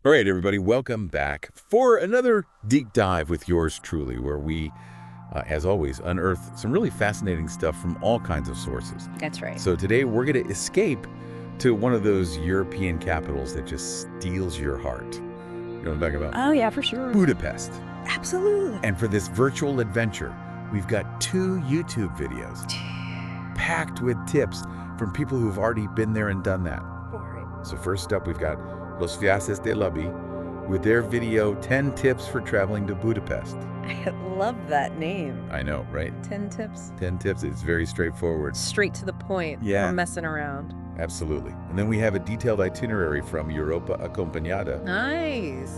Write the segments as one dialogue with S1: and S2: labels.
S1: All right, everybody, welcome back for another deep dive with yours truly, where we, as always, unearth some really fascinating stuff from all kinds of sources.
S2: That's right.
S1: So today we're going to escape to one of those European capitals that just steals your heart. You know what I'm talking about?
S2: Oh, yeah, for sure.
S1: Budapest.
S2: Absolutely.
S1: And for this virtual adventure, we've got 2 YouTube videos packed with tips from people who've already been there and done that. So first up, we've got Los Viajes de Labi with their video, 10 tips for traveling to Budapest.
S2: I love that name.
S1: I know, right?
S2: 10 tips.
S1: 10 tips. It's very straightforward.
S2: Straight to the point.
S1: Yeah.
S2: No messing around.
S1: Absolutely. And then we have a detailed itinerary from Europa Acompañada
S2: Nice.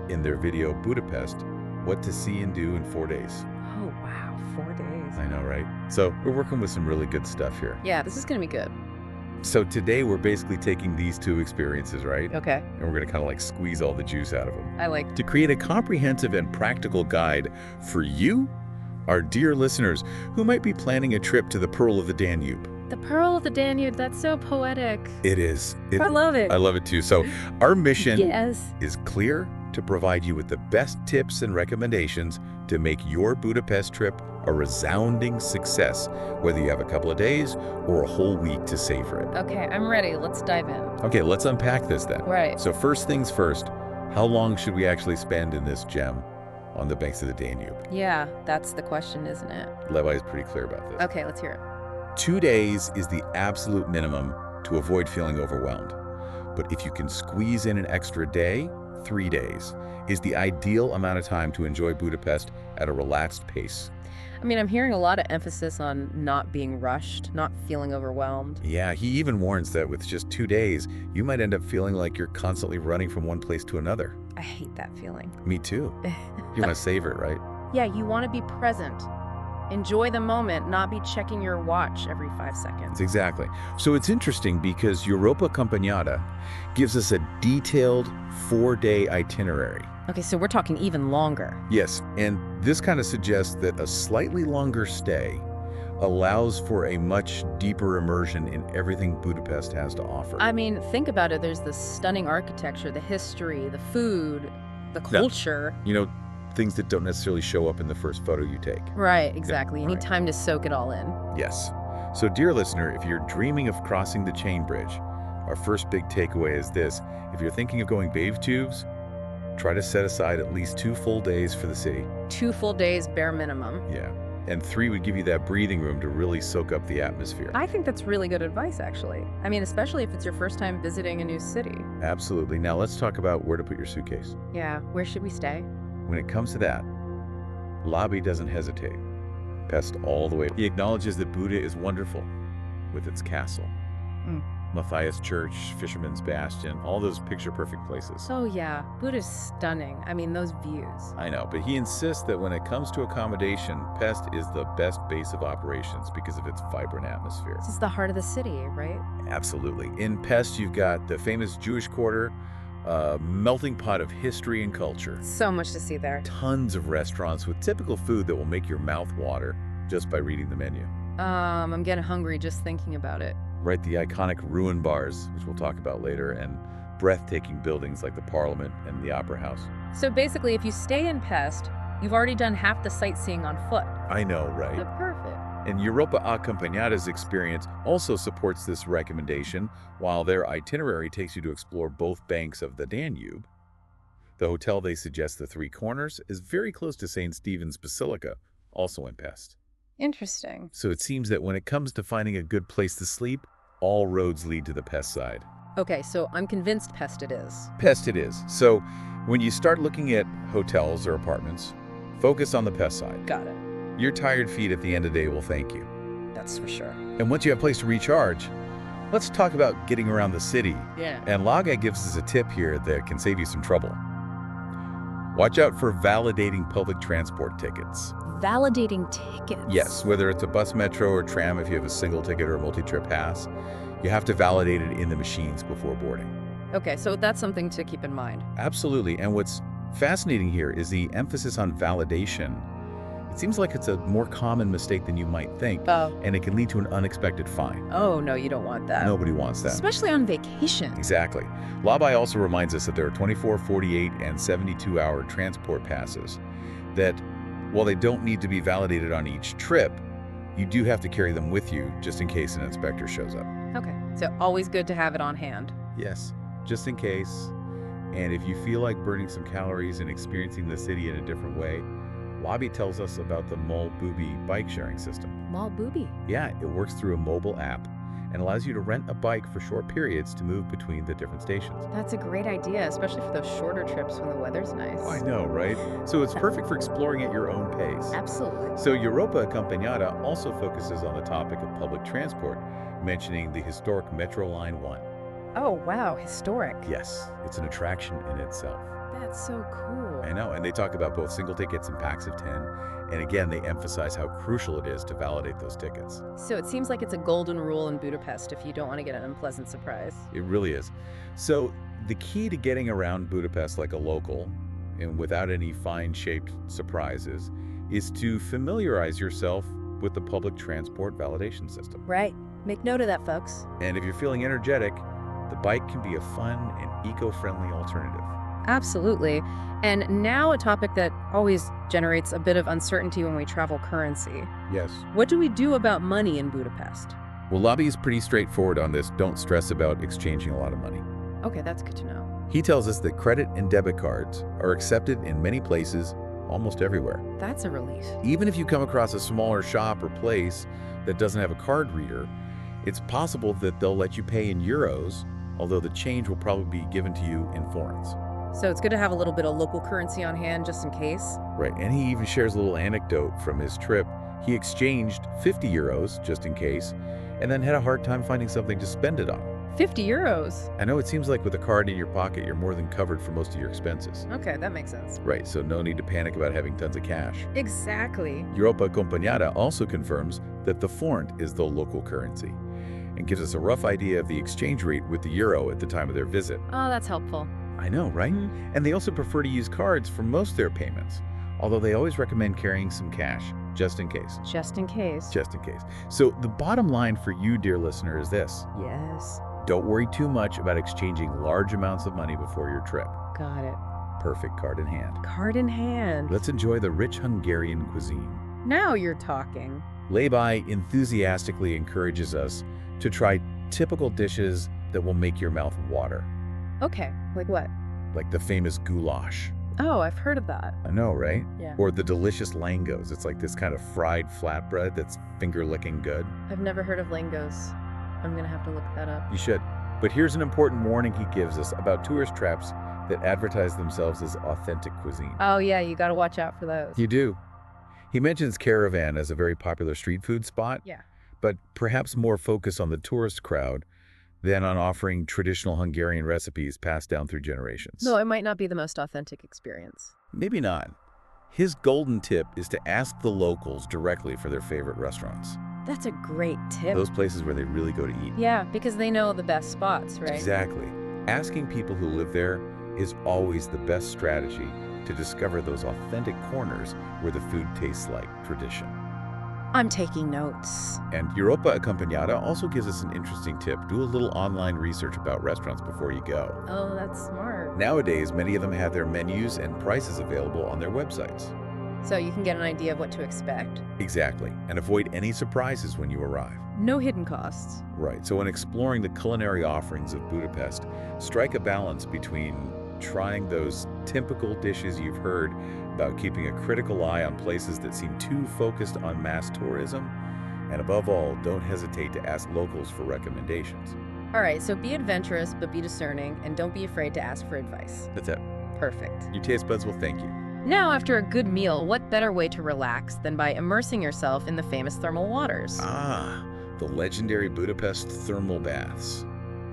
S1: in their video, Budapest, what to see and do in 4 days.
S2: Oh, wow. 4 days.
S1: I know, right? So we're working with some really good stuff here.
S2: Yeah, this is going to be good.
S1: So today we're basically taking these 2 experiences, right?
S2: Okay.
S1: And we're going to kind of like squeeze all the juice out of them
S2: I like
S1: to create a comprehensive and practical guide for you, our dear listeners, who might be planning a trip to the Pearl of the Danube.
S2: the Pearl of the Danube. That's so poetic.
S1: It is.
S2: I love it.
S1: I love it too. So our mission
S2: Yes.
S1: is clear: to provide you with the best tips and recommendations to make your Budapest trip a resounding success, whether you have a couple of days or a whole week to savor it.
S2: Okay, I'm ready. Let's dive in.
S1: Okay, let's unpack this then.
S2: Right.
S1: So first things first, how long should we actually spend in this gem on the banks of the Danube?
S2: Yeah, that's the question, isn't it?
S1: Levi is pretty clear about this.
S2: Okay, let's hear it.
S1: 2 days is the absolute minimum to avoid feeling overwhelmed. But if you can squeeze in an extra day, 3 days is the ideal amount of time to enjoy Budapest at a relaxed pace.
S2: I mean, I'm hearing a lot of emphasis on not being rushed, not feeling overwhelmed.
S1: Yeah, he even warns that with just 2 days, you might end up feeling like you're constantly running from one place to another.
S2: I hate that feeling.
S1: Me too. You want to savor it, right?
S2: Yeah, you want to be present. Enjoy the moment, not be checking your watch every 5 seconds.
S1: Exactly. So it's interesting because Europa Acompañada gives us a detailed 4-day itinerary.
S2: Okay, so we're talking even longer.
S1: Yes, and this kind of suggests that a slightly longer stay allows for a much deeper immersion in everything Budapest has to offer.
S2: I mean, think about it. There's the stunning architecture, the history, the food, the culture.
S1: You know, things that don't necessarily show up in the first photo you take.
S2: Right, exactly. You need
S1: right.
S2: time to soak it all in.
S1: Yes. So dear listener, if you're dreaming of crossing the chain bridge, our first big takeaway is this: if you're thinking of going bathe tubes, try to set aside at least 2 full days for the city.
S2: 2 full days, bare minimum.
S1: Yeah. And 3 would give you that breathing room to really soak up the atmosphere.
S2: I think that's really good advice, actually. I mean, especially if it's your first time visiting a new city.
S1: Absolutely. Now let's talk about where to put your suitcase.
S2: Yeah, where should we stay?
S1: When it comes to that, Labi doesn't hesitate. Pest all the way. He acknowledges that Buda is wonderful with its castle.
S2: Mm.
S1: Matthias Church, Fisherman's Bastion, all those picture-perfect places.
S2: Oh yeah, Buda's stunning. I mean, those views.
S1: I know, but he insists that when it comes to accommodation, Pest is the best base of operations because of its vibrant atmosphere.
S2: This is the heart of the city, right?
S1: Absolutely. In Pest, you've got the famous Jewish Quarter, a melting pot of history and culture.
S2: So much to see there.
S1: Tons of restaurants with typical food that will make your mouth water just by reading the menu.
S2: I'm getting hungry just thinking about it.
S1: Right, the iconic ruin bars, which we'll talk about later, and breathtaking buildings like the Parliament and the Opera House.
S2: So basically, if you stay in Pest, you've already done half the sightseeing on foot.
S1: I know, right?
S2: Perfect.
S1: And Europa Acompañada's experience also supports this recommendation. While their itinerary takes you to explore both banks of the Danube, the hotel they suggest, the Three Corners, is very close to St. Stephen's Basilica, also in Pest.
S2: Interesting.
S1: So it seems that when it comes to finding a good place to sleep, all roads lead to the Pest side.
S2: Okay, so I'm convinced Pest it is.
S1: Pest it is. So when you start looking at hotels or apartments, focus on the Pest side.
S2: Got it.
S1: Your tired feet at the end of the day will thank you.
S2: That's for sure.
S1: And once you have a place to recharge, let's talk about getting around the city.
S2: Yeah.
S1: And Laga gives us a tip here that can save you some trouble. Watch out for validating public transport tickets.
S2: Validating tickets.
S1: Yes, whether it's a bus, metro, or tram, if you have a single ticket or a multi-trip pass, you have to validate it in the machines before boarding.
S2: Okay, so that's something to keep in mind.
S1: Absolutely. And what's fascinating here is the emphasis on validation It seems like it's a more common mistake than you might think,
S2: Oh.
S1: and it can lead to an unexpected fine.
S2: Oh, no, you don't want that.
S1: Nobody wants that.
S2: Especially on vacation.
S1: Exactly. Labai also reminds us that there are 24, 48, and 72-hour transport passes that, while they don't need to be validated on each trip, you do have to carry them with you just in case an inspector shows up.
S2: Okay, so always good to have it on hand.
S1: Yes, just in case. And if you feel like burning some calories and experiencing the city in a different way, Lobby tells us about the Mol Booby bike sharing system.
S2: Mall booby.
S1: Yeah, it works through a mobile app and allows you to rent a bike for short periods to move between the different stations.
S2: That's a great idea, especially for those shorter trips when the weather's nice.
S1: I know, right? So it's perfect for exploring at your own pace.
S2: Absolutely.
S1: So Europa Accompagnata also focuses on the topic of public transport, mentioning the historic Metro Line 1.
S2: Oh, wow, historic.
S1: Yes, it's an attraction in itself.
S2: That's so cool.
S1: I know, and they talk about both single tickets and packs of 10. And again, they emphasize how crucial it is to validate those tickets.
S2: So it seems like it's a golden rule in Budapest if you don't want to get an unpleasant surprise.
S1: It really is. So the key to getting around Budapest like a local and without any fine-shaped surprises is to familiarize yourself with the public transport validation system.
S2: Right. Make note of that, folks.
S1: And if you're feeling energetic, the bike can be a fun and eco-friendly alternative.
S2: Absolutely. And now a topic that always generates a bit of uncertainty when we travel: currency.
S1: Yes.
S2: What do we do about money in Budapest?
S1: Well, Lobby is pretty straightforward on this. Don't stress about exchanging a lot of money.
S2: Okay, that's good to know.
S1: He tells us that credit and debit cards are accepted in many places, almost everywhere.
S2: That's a relief.
S1: Even if you come across a smaller shop or place that doesn't have a card reader, it's possible that they'll let you pay in euros, although the change will probably be given to you in forints.
S2: So it's good to have a little bit of local currency on hand just in case.
S1: Right, and he even shares a little anecdote from his trip. He exchanged 50 euros just in case, and then had a hard time finding something to spend it on.
S2: 50 euros.
S1: I know it seems like with a card in your pocket, you're more than covered for most of your expenses.
S2: Okay, that makes sense.
S1: Right, so no need to panic about having tons of cash.
S2: Exactly.
S1: Europa Accompagnata also confirms that the forint is the local currency and gives us a rough idea of the exchange rate with the euro at the time of their visit.
S2: Oh, that's helpful.
S1: I know, right? And they also prefer to use cards for most of their payments, although they always recommend carrying some cash, just in case.
S2: Just in case.
S1: Just in case. So the bottom line for you, dear listener, is this.
S2: Yes.
S1: Don't worry too much about exchanging large amounts of money before your trip.
S2: Got it.
S1: Perfect card in hand.
S2: Card in hand.
S1: Let's enjoy the rich Hungarian cuisine.
S2: Now you're talking.
S1: Labai enthusiastically encourages us to try typical dishes that will make your mouth water,
S2: Okay, like what?
S1: like the famous goulash.
S2: Oh, I've heard of that.
S1: I know, right?
S2: Yeah.
S1: Or the delicious langos. It's like this kind of fried flatbread that's finger-licking good.
S2: I've never heard of langos. I'm gonna have to look that up.
S1: You should. But here's an important warning he gives us about tourist traps that advertise themselves as authentic cuisine.
S2: Oh yeah, you gotta watch out for those.
S1: You do. He mentions Caravan as a very popular street food spot,
S2: Yeah.
S1: but perhaps more focus on the tourist crowd than on offering traditional Hungarian recipes passed down through generations.
S2: No, it might not be the most authentic experience.
S1: Maybe not. His golden tip is to ask the locals directly for their favorite restaurants.
S2: That's a great tip.
S1: Those places where they really go to eat.
S2: Yeah, because they know the best spots, right?
S1: Exactly. Asking people who live there is always the best strategy to discover those authentic corners where the food tastes like tradition.
S2: I'm taking notes.
S1: And Europa Accompagnata also gives us an interesting tip. Do a little online research about restaurants before you go.
S2: Oh, that's smart.
S1: Nowadays, many of them have their menus and prices available on their websites.
S2: So you can get an idea of what to expect.
S1: Exactly. And avoid any surprises when you arrive.
S2: No hidden costs.
S1: Right. So when exploring the culinary offerings of Budapest, strike a balance between trying those typical dishes you've heard about, keeping a critical eye on places that seem too focused on mass tourism, and above all, don't hesitate to ask locals for recommendations.
S2: All right, so be adventurous, but be discerning, and don't be afraid to ask for advice.
S1: That's it.
S2: Perfect.
S1: Your taste buds will thank you.
S2: Now, after a good meal, what better way to relax than by immersing yourself in the famous thermal waters?
S1: Ah, the legendary Budapest thermal baths.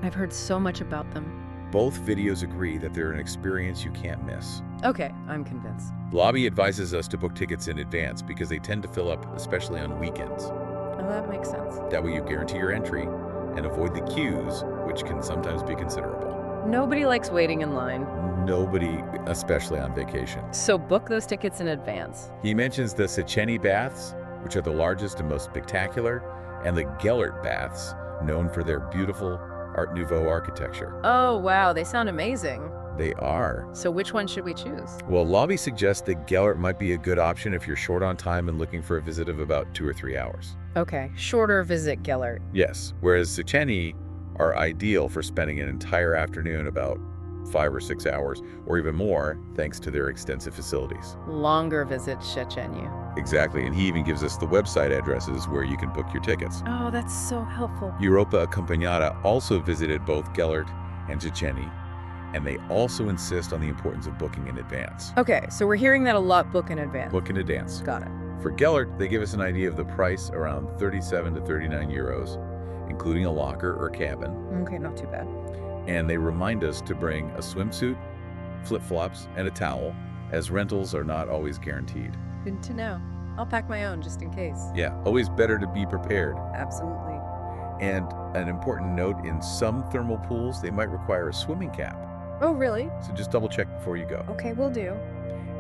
S2: I've heard so much about them.
S1: Both videos agree that they're an experience you can't miss.
S2: Okay, I'm convinced.
S1: Lobby advises us to book tickets in advance because they tend to fill up, especially on weekends.
S2: Oh, that makes sense.
S1: That way you guarantee your entry and avoid the queues, which can sometimes be considerable.
S2: Nobody likes waiting in line.
S1: nobody, especially on vacation.
S2: So book those tickets in advance.
S1: He mentions the Széchenyi Baths, which are the largest and most spectacular, and the Gellert Baths, known for their beautiful Art Nouveau architecture.
S2: Oh, wow, they sound amazing.
S1: They are.
S2: So which one should we choose?
S1: Well, Lobby suggests that Gellert might be a good option if you're short on time and looking for a visit of about 2 or 3 hours.
S2: Okay, shorter visit Gellert.
S1: Yes, whereas Széchenyi are ideal for spending an entire afternoon, about 5 or 6 hours, or even more, thanks to their extensive facilities.
S2: Longer visit Széchenyi.
S1: Exactly, and he even gives us the website addresses where you can book your tickets.
S2: Oh, that's so helpful.
S1: Europa Accompagnata also visited both Gellert and Széchenyi, and they also insist on the importance of booking in advance.
S2: Okay, so we're hearing that a lot, book in advance.
S1: Book in advance.
S2: Got it.
S1: For Gellert, they give us an idea of the price, around 37 to 39 euros, including a locker or cabin.
S2: Okay, not too bad.
S1: And they remind us to bring a swimsuit, flip-flops, and a towel, as rentals are not always guaranteed.
S2: Good to know. I'll pack my own just in case.
S1: Yeah, always better to be prepared.
S2: Absolutely.
S1: And an important note, in some thermal pools, they might require a swimming cap.
S2: Oh, really?
S1: So just double check before you go.
S2: Okay, will do.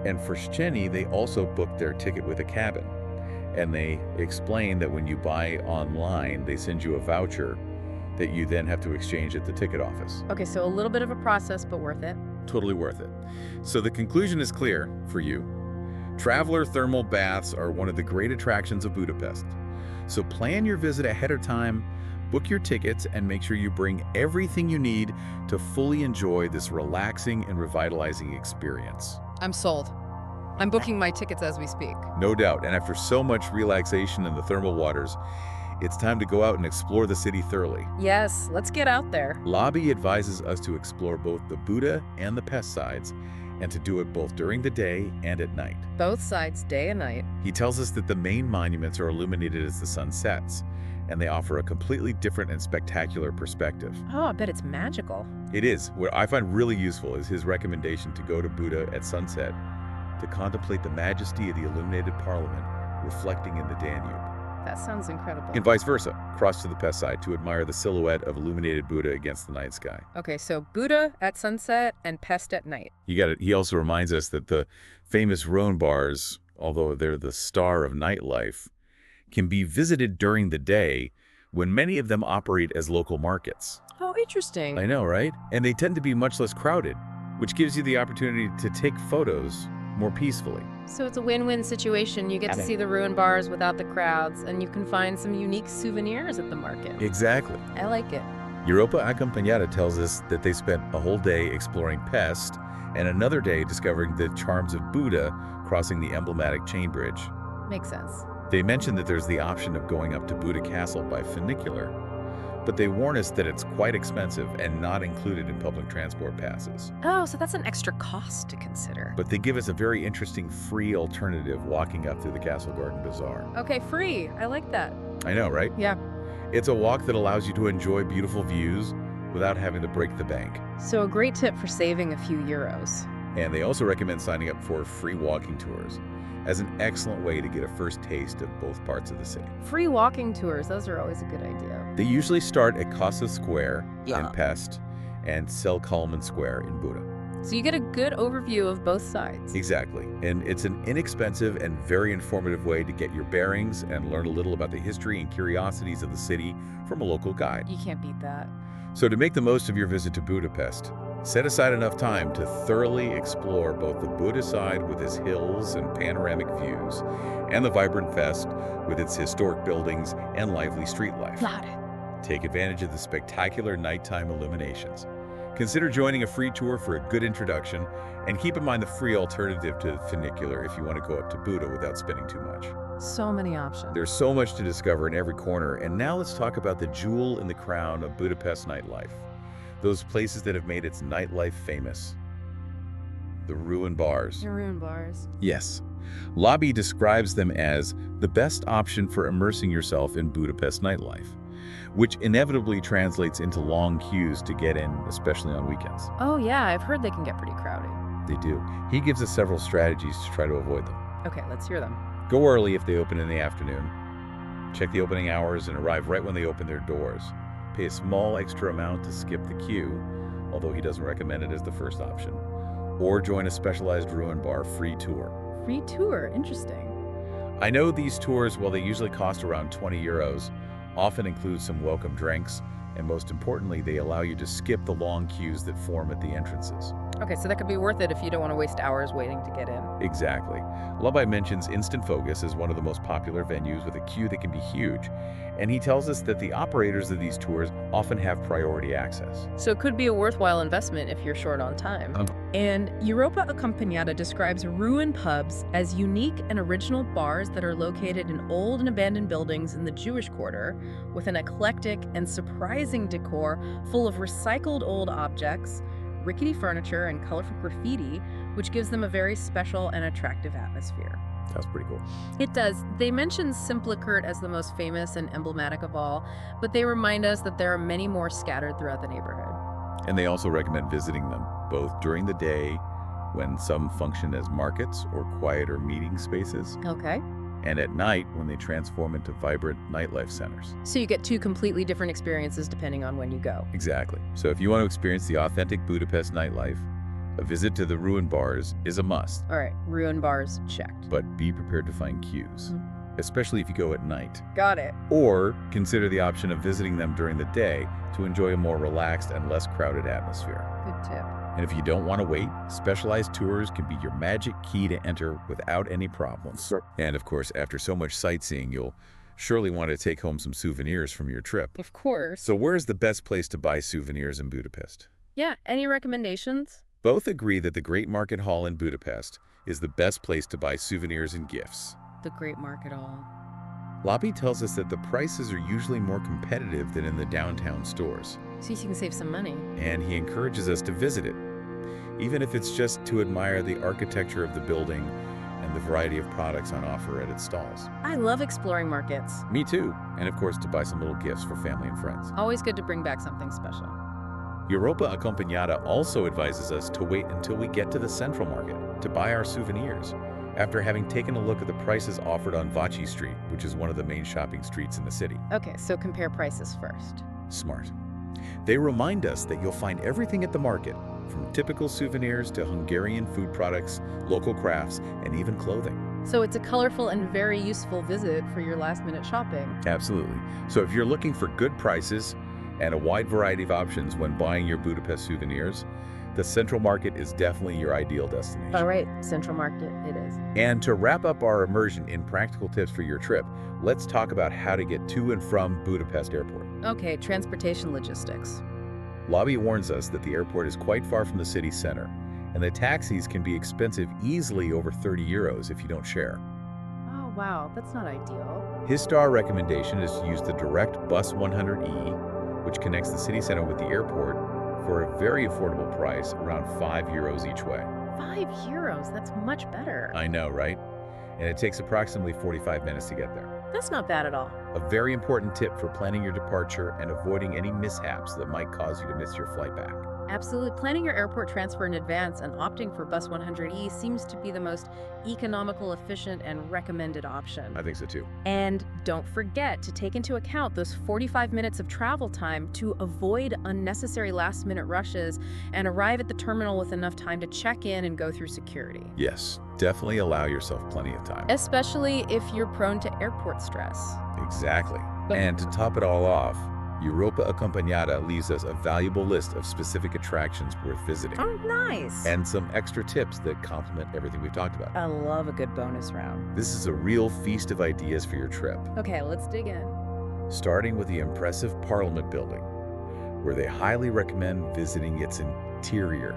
S1: And for Széchenyi, they also booked their ticket with a cabin. And they explain that when you buy online, they send you a voucher that you then have to exchange at the ticket office.
S2: Okay, so a little bit of a process, but worth it.
S1: Totally worth it. So the conclusion is clear for you. Traveler thermal baths are one of the great attractions of Budapest. So plan your visit ahead of time, book your tickets, and make sure you bring everything you need to fully enjoy this relaxing and revitalizing experience.
S2: I'm sold. I'm booking my tickets as we speak.
S1: No doubt, and after so much relaxation in the thermal waters, it's time to go out and explore the city thoroughly.
S2: Yes, let's get out there.
S1: Lobby advises us to explore both the Buda and the Pest sides, and to do it both during the day and at night.
S2: Both sides, day and night.
S1: He tells us that the main monuments are illuminated as the sun sets, and they offer a completely different and spectacular perspective.
S2: Oh, I bet it's magical.
S1: It is. What I find really useful is his recommendation to go to Buda at sunset to contemplate the majesty of the illuminated parliament reflecting in the Danube.
S2: That sounds incredible.
S1: And vice versa, cross to the Pest side to admire the silhouette of illuminated Buda against the night sky.
S2: Okay, so Buda at sunset and Pest at night.
S1: You got it. He also reminds us that the famous Rhone bars, although they're the star of nightlife, can be visited during the day when many of them operate as local markets.
S2: Oh, interesting.
S1: I know, right? And they tend to be much less crowded, which gives you the opportunity to take photos more peacefully.
S2: So it's a win-win situation. You get to see the ruined bars without the crowds, and you can find some unique souvenirs at the market.
S1: Exactly.
S2: I like it.
S1: Europa Accompagnata tells us that they spent a whole day exploring Pest and another day discovering the charms of Buda crossing the emblematic chain bridge.
S2: Makes sense.
S1: They mentioned that there's the option of going up to Buda Castle by funicular, but they warn us that it's quite expensive and not included in public transport passes.
S2: Oh, so that's an extra cost to consider.
S1: But they give us a very interesting free alternative walking up through the Castle Garden Bazaar.
S2: Okay, free. I like that.
S1: I know, right?
S2: Yeah.
S1: It's a walk that allows you to enjoy beautiful views without having to break the bank.
S2: So a great tip for saving a few euros.
S1: And they also recommend signing up for free walking tours as an excellent way to get a first taste of both parts of the city.
S2: Free walking tours, those are always a good idea.
S1: They usually start at Casa Square
S2: Yeah.
S1: in Pest and Selkalman Square in Buda.
S2: So you get a good overview of both sides.
S1: Exactly. And it's an inexpensive and very informative way to get your bearings and learn a little about the history and curiosities of the city from a local guide.
S2: You can't beat that.
S1: So to make the most of your visit to Budapest, set aside enough time to thoroughly explore both the Buda side with its hills and panoramic views, and the vibrant Pest with its historic buildings and lively street life.
S2: Got it.
S1: Take advantage of the spectacular nighttime illuminations. Consider joining a free tour for a good introduction, and keep in mind the free alternative to funicular if you want to go up to Buda without spending too much.
S2: So many options.
S1: There's so much to discover in every corner, and now let's talk about the jewel in the crown of Budapest nightlife. Those places that have made its nightlife famous. The ruined bars.
S2: The ruined bars.
S1: Yes. Lobby describes them as the best option for immersing yourself in Budapest nightlife, which inevitably translates into long queues to get in, especially on weekends.
S2: Oh yeah, I've heard they can get pretty crowded.
S1: They do. He gives us several strategies to try to avoid them.
S2: Okay, let's hear them.
S1: Go early if they open in the afternoon. Check the opening hours and arrive right when they open their doors. Pay a small extra amount to skip the queue, although he doesn't recommend it as the first option. or join a specialized ruin bar free tour.
S2: Free tour, interesting.
S1: I know these tours, while they usually cost around 20 euros, often include some welcome drinks, and most importantly, they allow you to skip the long queues that form at the entrances.
S2: Okay, so that could be worth it if you don't want to waste hours waiting to get in.
S1: Exactly. Labai mentions Instant Focus as one of the most popular venues with a queue that can be huge, and he tells us that the operators of these tours often have priority access.
S2: So it could be a worthwhile investment if you're short on time. And Europa Accompagnata describes ruin pubs as unique and original bars that are located in old and abandoned buildings in the Jewish quarter, with an eclectic and surprising decor full of recycled old objects, rickety furniture, and colorful graffiti, which gives them a very special and attractive atmosphere.
S1: Sounds pretty cool.
S2: It does. They mention Simplicurt as the most famous and emblematic of all, but they remind us that there are many more scattered throughout the neighborhood.
S1: And they also recommend visiting them, both during the day, when some function as markets or quieter meeting spaces,
S2: Okay.
S1: and at night when they transform into vibrant nightlife centers.
S2: So you get two completely different experiences depending on when you go.
S1: Exactly. So if you want to experience the authentic Budapest nightlife, a visit to the ruin bars is a must.
S2: All right, ruin bars checked.
S1: But be prepared to find queues, especially if you go at night.
S2: Got it.
S1: Or consider the option of visiting them during the day to enjoy a more relaxed and less crowded atmosphere.
S2: Good tip.
S1: And if you don't want to wait, specialized tours can be your magic key to enter without any problems. And of course, after so much sightseeing, you'll surely want to take home some souvenirs from your trip.
S2: Of course.
S1: So where's the best place to buy souvenirs in Budapest?
S2: Yeah, any recommendations?
S1: Both agree that the Great Market Hall in Budapest is the best place to buy souvenirs and gifts.
S2: The Great Market Hall.
S1: Lobby tells us that the prices are usually more competitive than in the downtown stores,
S2: So you can save some money.
S1: and he encourages us to visit it, even if it's just to admire the architecture of the building and the variety of products on offer at its stalls.
S2: I love exploring markets.
S1: Me too, and of course to buy some little gifts for family and friends.
S2: Always good to bring back something special.
S1: Europa Accompagnata also advises us to wait until we get to the Central Market to buy our souvenirs, after having taken a look at the prices offered on Váci Street, which is one of the main shopping streets in the city.
S2: Okay, so compare prices first.
S1: Smart. They remind us that you'll find everything at the market, from typical souvenirs to Hungarian food products, local crafts, and even clothing.
S2: So it's a colorful and very useful visit for your last-minute shopping.
S1: Absolutely. So if you're looking for good prices and a wide variety of options when buying your Budapest souvenirs, the Central Market is definitely your ideal destination.
S2: All right, Central Market it is.
S1: And to wrap up our immersion in practical tips for your trip, let's talk about how to get to and from Budapest Airport.
S2: Okay, transportation logistics.
S1: Lobby warns us that the airport is quite far from the city center, and the taxis can be expensive, easily over 30 euros if you don't share.
S2: Oh, wow, that's not ideal.
S1: His star recommendation is to use the direct Bus 100E, which connects the city center with the airport, for a very affordable price, around 5 euros each way.
S2: 5 euros, that's much better.
S1: I know, right? And it takes approximately 45 minutes to get there.
S2: That's not bad at all.
S1: A very important tip for planning your departure and avoiding any mishaps that might cause you to miss your flight back.
S2: Absolutely. Planning your airport transfer in advance and opting for Bus 100E seems to be the most economical, efficient, and recommended option.
S1: I think so too.
S2: And don't forget to take into account those 45 minutes of travel time to avoid unnecessary last-minute rushes and arrive at the terminal with enough time to check in and go through security.
S1: Yes, definitely allow yourself plenty of time.
S2: Especially if you're prone to airport stress.
S1: Exactly. And to top it all off, Europa Accompagnata leaves us a valuable list of specific attractions worth visiting.
S2: Oh, nice.
S1: And some extra tips that complement everything we've talked about.
S2: I love a good bonus round.
S1: This is a real feast of ideas for your trip.
S2: Okay, let's dig in.
S1: Starting with the impressive Parliament building, where they highly recommend visiting its interior,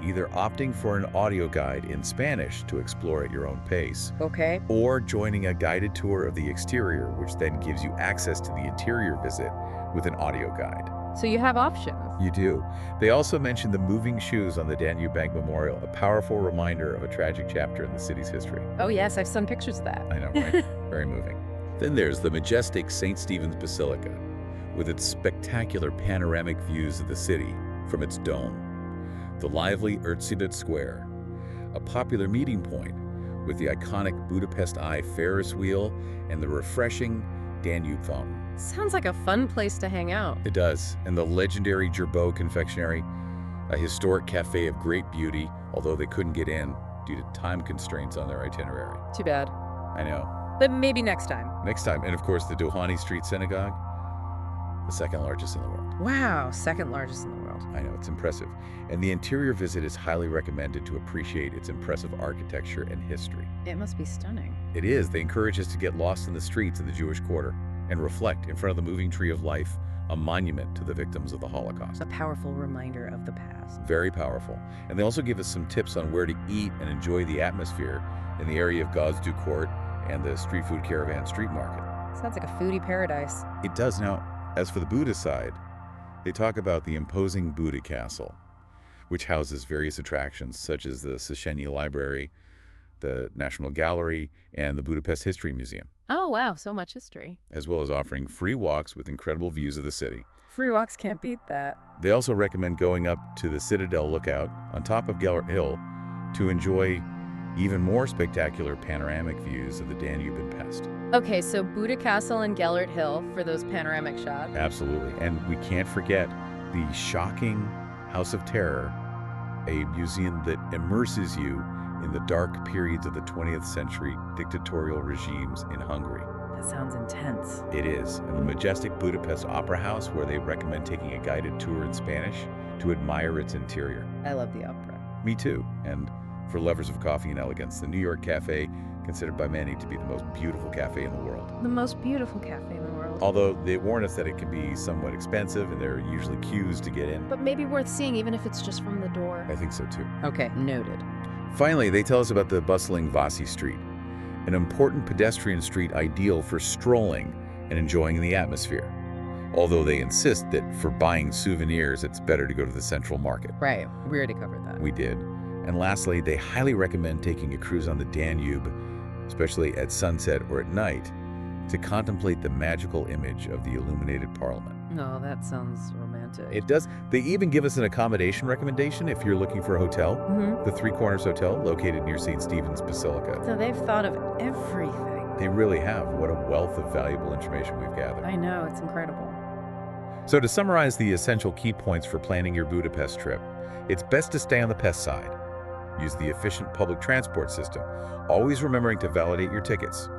S1: either opting for an audio guide in Spanish to explore at your own pace,
S2: Okay.
S1: or joining a guided tour of the exterior, which then gives you access to the interior visit with an audio guide.
S2: So you have options.
S1: You do. They also mention the moving shoes on the Danube Bank Memorial, a powerful reminder of a tragic chapter in the city's history.
S2: Oh yes, I've seen pictures of that.
S1: I know, right? Very moving. Then there's the majestic St. Stephen's Basilica, with its spectacular panoramic views of the city from its dome. The lively Erzsébet Square, a popular meeting point with the iconic Budapest Eye Ferris wheel and the refreshing Danube Fountain.
S2: Sounds like a fun place to hang out.
S1: It does. And the legendary Gerbeau Confectionery, a historic cafe of great beauty although they couldn't get in due to time constraints on their itinerary.
S2: Too bad.
S1: I know.
S2: But maybe next time.
S1: Next time. And of course, the Doheny Street Synagogue, the second largest in the world.
S2: Wow, second largest in the world.
S1: I know, it's impressive. And the interior visit is highly recommended to appreciate its impressive architecture and history.
S2: It must be stunning.
S1: It is. They encourage us to get lost in the streets of the Jewish quarter and reflect in front of the moving tree of life, a monument to the victims of the Holocaust.
S2: A powerful reminder of the past.
S1: Very powerful. And they also give us some tips on where to eat and enjoy the atmosphere in the area of Gazdu Court and the Street Food Caravan Street Market.
S2: Sounds like a foodie paradise.
S1: It does. Now, as for the Buddha side, they talk about the imposing Buda Castle, which houses various attractions such as the Széchenyi Library, the National Gallery, and the Budapest History Museum.
S2: Oh, wow, so much history.
S1: As well as offering free walks with incredible views of the city.
S2: Free walks can't beat that.
S1: They also recommend going up to the Citadel Lookout on top of Gellert Hill to enjoy even more spectacular panoramic views of the Danube and Pest.
S2: Okay, so Buda Castle and Gellert Hill for those panoramic shots.
S1: Absolutely. And we can't forget the shocking House of Terror, a museum that immerses you in the dark periods of the 20th century dictatorial regimes in Hungary.
S2: That sounds intense.
S1: It is. And the majestic Budapest Opera House, where they recommend taking a guided tour in Spanish to admire its interior.
S2: I love the opera.
S1: Me too. And for lovers of coffee and elegance, the New York Cafe, considered by many to be the most beautiful cafe in the world.
S2: The most beautiful cafe in the world.
S1: Although they warn us that it can be somewhat expensive and there are usually queues to get in.
S2: But maybe worth seeing even if it's just from the door.
S1: I think so too.
S2: Okay, noted.
S1: Finally, they tell us about the bustling Váci Street, an important pedestrian street ideal for strolling and enjoying the atmosphere. Although they insist that for buying souvenirs, it's better to go to the central market.
S2: Right, we already covered that.
S1: We did. And lastly, they highly recommend taking a cruise on the Danube, especially at sunset or at night, to contemplate the magical image of the illuminated Parliament.
S2: No, that sounds romantic.
S1: It does. They even give us an accommodation recommendation if you're looking for a hotel. The Three Corners Hotel, located near St. Stephen's Basilica.
S2: So they've thought of everything.
S1: They really have. What a wealth of valuable information we've gathered.
S2: I know, it's incredible.
S1: So to summarize the essential key points for planning your Budapest trip, it's best to stay on the Pest side. Use the efficient public transport system, always remembering to validate your tickets.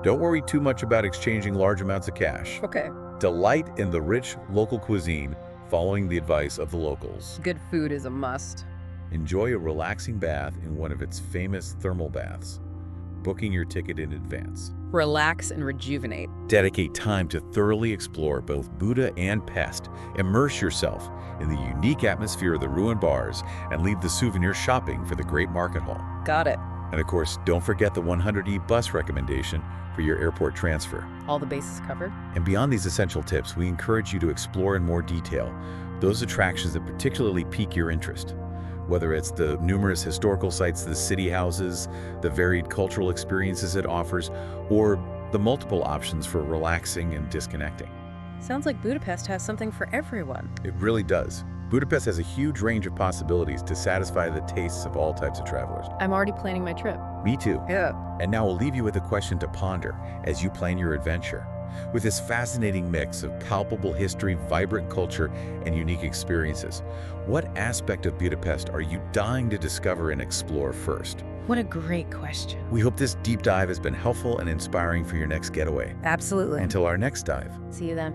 S1: Don't worry too much about exchanging large amounts of cash.
S2: Okay.
S1: Delight in the rich local cuisine, following the advice of the locals.
S2: Good food is a must.
S1: Enjoy a relaxing bath in one of its famous thermal baths, booking your ticket in advance.
S2: Relax and rejuvenate.
S1: Dedicate time to thoroughly explore both Buda and Pest. Immerse yourself in the unique atmosphere of the ruined bars and leave the souvenir shopping for the great market hall.
S2: Got it.
S1: And of course, don't forget the 100E bus recommendation for your airport transfer.
S2: All the bases covered?
S1: And beyond these essential tips, we encourage you to explore in more detail those attractions that particularly pique your interest. Whether it's the numerous historical sites the city houses, the varied cultural experiences it offers, or the multiple options for relaxing and disconnecting.
S2: Sounds like Budapest has something for everyone.
S1: It really does. Budapest has a huge range of possibilities to satisfy the tastes of all types of travelers.
S2: I'm already planning my trip.
S1: Me too.
S2: Yeah.
S1: And now we'll leave you with a question to ponder as you plan your adventure. With this fascinating mix of palpable history, vibrant culture, and unique experiences, what aspect of Budapest are you dying to discover and explore first?
S2: What a great question.
S1: We hope this deep dive has been helpful and inspiring for your next getaway.
S2: Absolutely.
S1: Until our next dive.
S2: See you then.